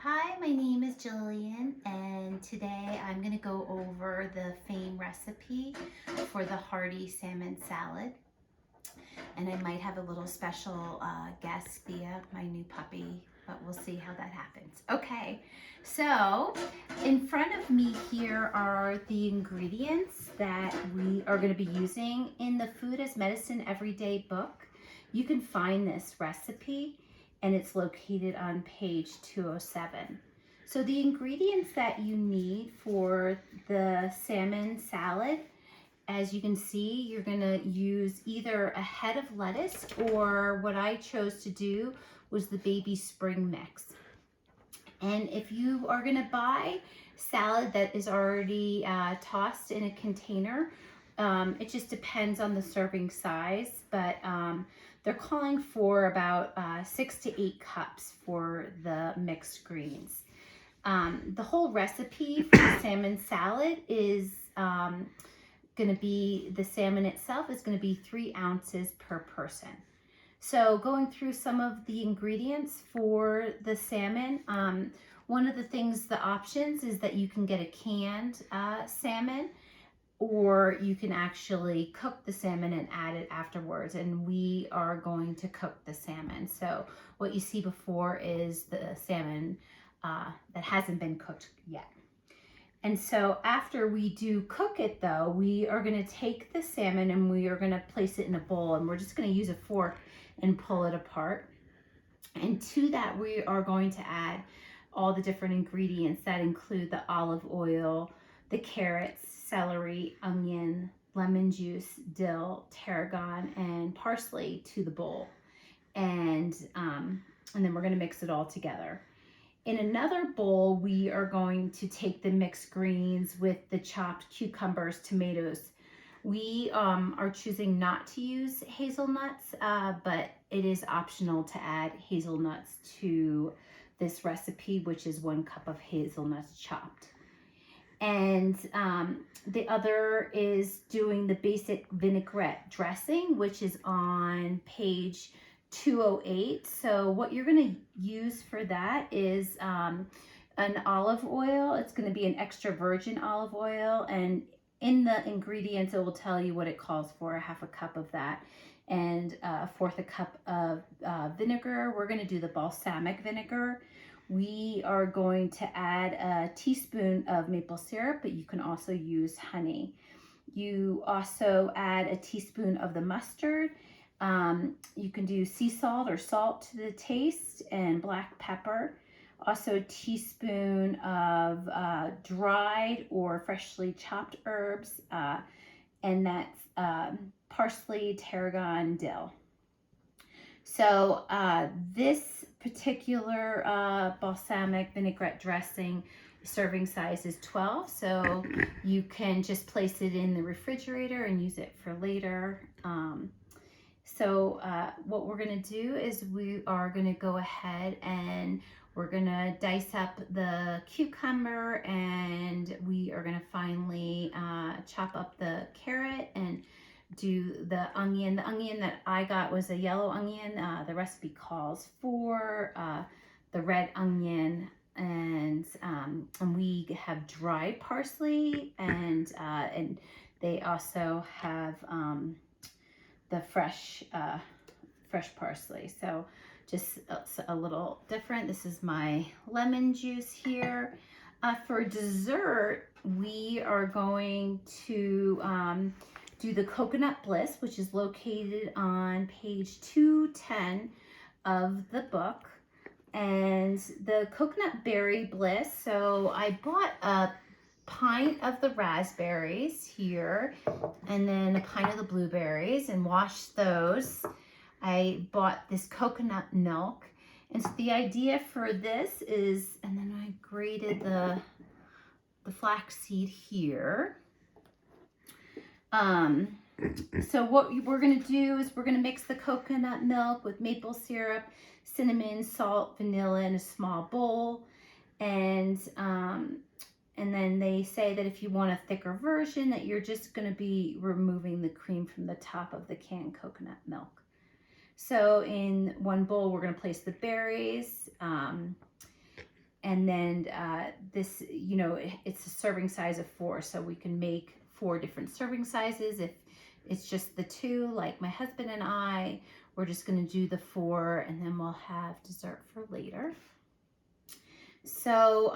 Hi, my name is Jillian, and today I'm going to go over the fame recipe for the hearty salmon salad. And I might have a little special guest via my new puppy, but we'll see how that happens. Okay, so in front of me here are the ingredients that we are going to be using in the Food as Medicine Everyday book. You can find this recipe and it's located on page 207. So the ingredients that you need for the salmon salad, as you can see, you're gonna use either a head of lettuce, or what I chose to do was the baby spring mix. And if you are gonna buy salad that is already tossed in a container, it just depends on the serving size, but they're calling for about 6 to 8 cups for the mixed greens. The whole recipe for the salmon salad is going to be, the salmon itself is going to be 3 ounces per person. So going through some of the ingredients for the salmon, one of the things, the options, is that you can get a canned salmon, or you can actually cook the salmon and add it afterwards. And we are going to cook the salmon. So what you see before is the salmon that hasn't been cooked yet. And so after we do cook it though, we are going to take the salmon and we are going to place it in a bowl, and we're just going to use a fork and pull it apart. And to that, we are going to add all the different ingredients that include the olive oil, the carrots, celery, onion, lemon juice, dill, tarragon, and parsley to the bowl. And then we're going to mix it all together. In another bowl, we are going to take the mixed greens with the chopped cucumbers, tomatoes. We are choosing not to use hazelnuts, but it is optional to add hazelnuts to this recipe, which is 1 cup of hazelnuts chopped. And the other is doing the basic vinaigrette dressing, which is on page 208. So what you're going to use for that is an olive oil. It's going to be an extra virgin olive oil, and in the ingredients it will tell you what it calls for, 1/2 cup of that, and 1/4 cup of vinegar. We're going to do the balsamic vinegar. We are going to add a teaspoon of maple syrup, but you can also use honey. You also add a teaspoon of the mustard. You can do sea salt or salt to the taste, and black pepper. Also a teaspoon of dried or freshly chopped herbs, and that's parsley, tarragon, dill. So this particular balsamic vinaigrette dressing serving size is 12, so you can just place it in the refrigerator and use it for later. So what we're going to do is we are going to go ahead and we're going to dice up the cucumber, and we are going to finally chop up the carrot and do the onion. The onion that I got was a yellow onion. The recipe calls for the red onion, and we have dried parsley, and they also have the fresh parsley. So just a little different. This is my lemon juice here. For dessert, we are going to do the coconut bliss, which is located on page 210 of the book. And the coconut berry bliss, so I bought a pint of the raspberries here, and then a pint of the blueberries, and washed those. I bought this coconut milk, and so the idea for this is, and then I grated the flaxseed here. So what we're going to do is we're going to mix the coconut milk with maple syrup, cinnamon, salt, vanilla in a small bowl, and then they say that if you want a thicker version, that you're just going to be removing the cream from the top of the canned coconut milk. So in one bowl, we're going to place the berries, And then this, you know, it's a serving size of 4, so we can make 4 different serving sizes. If it's just the 2, like my husband and I, we're just going to do the 4, and then we'll have dessert for later. So,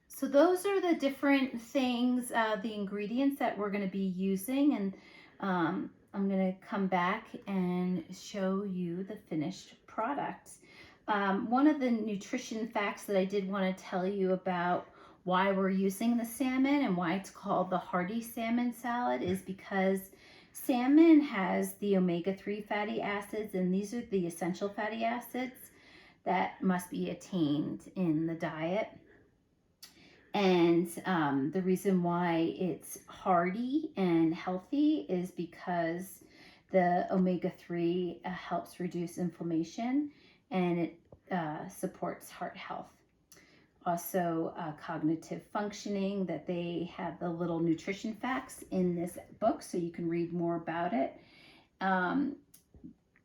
so those are the different things, the ingredients that we're going to be using, and I'm going to come back and show you the finished product. One of the nutrition facts that I did want to tell you about why we're using the salmon and why it's called the Hearty Salmon salad is because salmon has the omega-3 fatty acids, and these are the essential fatty acids that must be attained in the diet. And the reason why it's hearty and healthy is because the omega-3 helps reduce inflammation, and it supports heart health. Also cognitive functioning, that they have the little nutrition facts in this book so you can read more about it.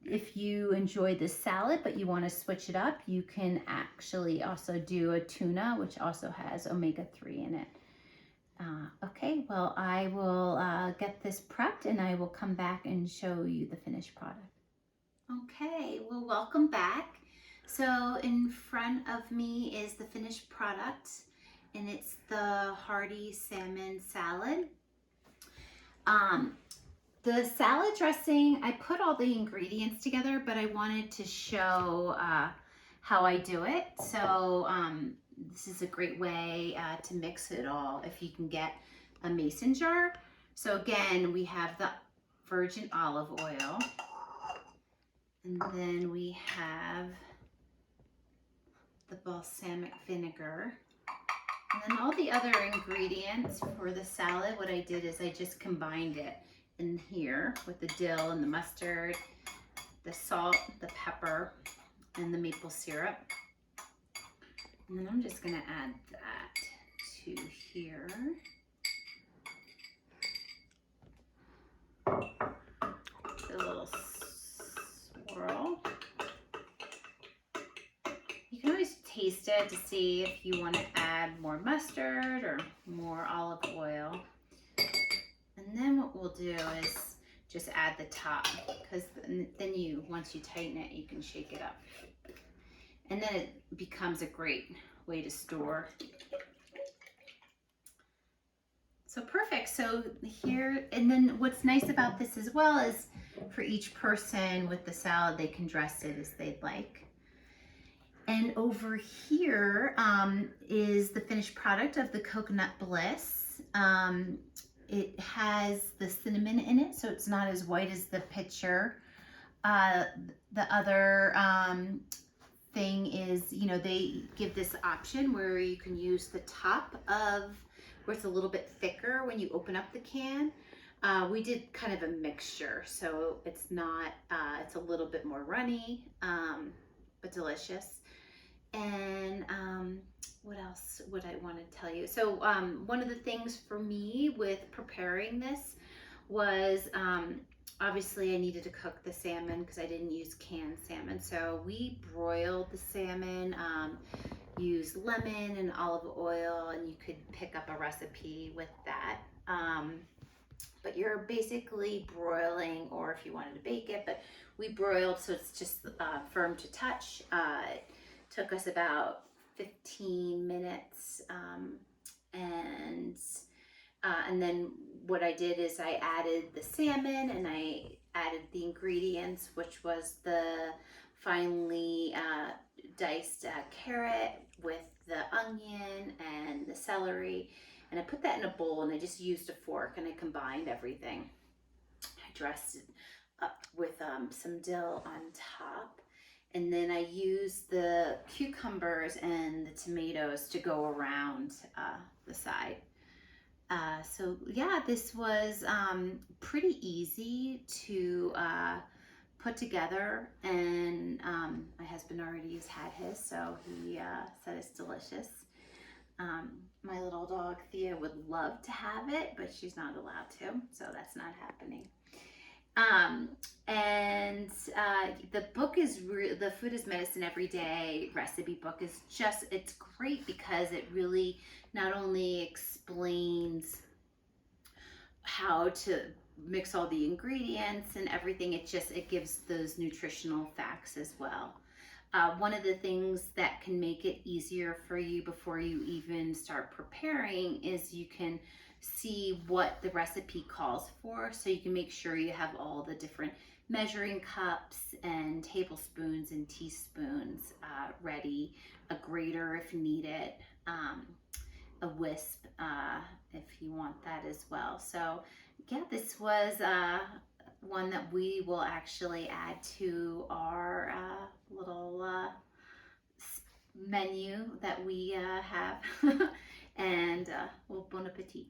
If you enjoy this salad but you want to switch it up, you can actually also do a tuna, which also has omega-3 in it. Okay, well, I will get this prepped and I will come back and show you the finished product. Okay, well, welcome back. So in front of me is the finished product, and it's the Hearty Salmon salad. The salad dressing, I put all the ingredients together, but I wanted to show how I do it. So this is a great way to mix it all if you can get a mason jar. So again, we have the virgin olive oil, and then we have the balsamic vinegar, and then all the other ingredients for the salad. What I did is I just combined it in here with the dill and the mustard, the salt, the pepper, and the maple syrup. And then I'm just gonna add that to here. A little swirl. You can always taste it to see if you want to add more mustard or more olive oil. And then what we'll do is just add the top, because then once you tighten it, you can shake it up. And then it becomes a great way to store. So perfect. So here, and then what's nice about this as well is for each person with the salad, they can dress it as they'd like. And over here is the finished product of the Coconut Bliss. It has the cinnamon in it, so it's not as white as the picture. The other thing is, you know, they give this option where you can use the top of, where it's a little bit thicker when you open up the can. We did kind of a mixture, so it's not, it's a little bit more runny, but delicious. And what else would I want to tell you? So one of the things for me with preparing this was obviously I needed to cook the salmon because I didn't use canned salmon. So we broiled the salmon, used lemon and olive oil, and you could pick up a recipe with that. But you're basically broiling, or if you wanted to bake it, but we broiled so it's just firm to touch. It took us about 15 minutes, and then what I did is I added the salmon and I added the ingredients, which was the finely diced carrot with the onion and the celery, and I put that in a bowl and I just used a fork and I combined everything. I dressed it up with some dill on top, and then I used the cucumbers and the tomatoes to go around the side. So yeah, this was pretty easy to put together, and my husband already has had his, so he said it's delicious. My little dog Thea would love to have it, but she's not allowed to, so that's not happening. Um, and the book is the Food is Medicine Everyday recipe book is just, it's great because it really not only explains how to mix all the ingredients and everything, it gives those nutritional facts as well. One of the things that can make it easier for you before you even start preparing is you can see what the recipe calls for, so you can make sure you have all the different measuring cups and tablespoons and teaspoons ready, a grater if needed, a whisk if you want that as well. So yeah, this was one that we will actually add to our little menu that we have. And well, bon appetit.